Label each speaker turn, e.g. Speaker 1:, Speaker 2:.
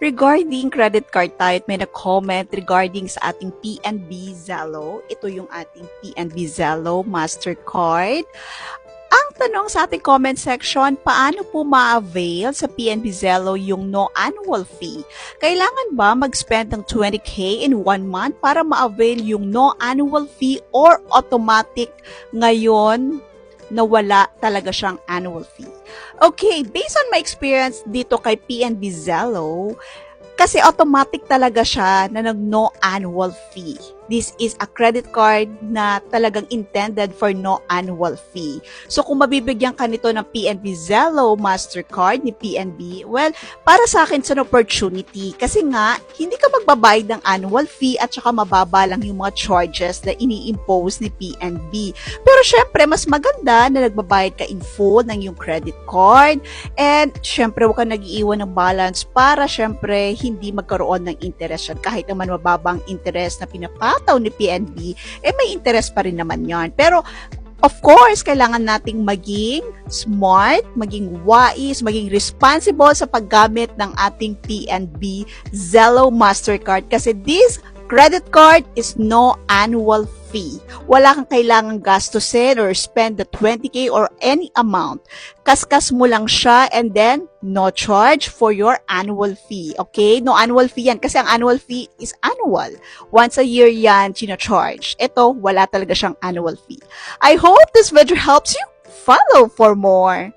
Speaker 1: Regarding credit card type, may na-comment regarding sa ating PNB Zalo. Ito yung ating PNB Zalo Mastercard. Ang tanong sa ating comment section, paano po ma-avail sa PNB Zalo yung no annual fee? Kailangan ba mag-spend ng 20k in 1 month para ma-avail yung no annual fee or automatic ngayon na wala talaga siyang annual fee? Okay, based on my experience dito kay PNB Zalo, kasi automatic talaga siya na nag-no annual fee. This is a credit card na talagang intended for no annual fee. So kung mabibigyan ka nito ng PNB Zalo Mastercard ni PNB, well, para sa akin it's an opportunity. Kasi nga, hindi ka magbabayad ng annual fee at saka mababa lang yung mga charges na ini-impose ni PNB. Pero syempre, mas maganda na nagbabayad ka in full ng yung credit card. And syempre, huwag ka nag-iiwan ng balance para syempre hindi magkaroon ng interest yan. Kahit naman mababang interest na pinapataw ni PNB, may interest pa rin naman yan. Pero of course, kailangan nating maging smart, maging wise, maging responsible sa paggamit ng ating PNB Zalo Mastercard kasi this credit card is no annual fee. Wala kang kailangang gastusin or spend the 20k or any amount. Kaskas mo lang siya and then no charge for your annual fee. Okay? No annual fee yan kasi ang annual fee is annual. Once a year yan, charge. Ito, wala talaga siyang annual fee. I hope this video helps you. Follow for more.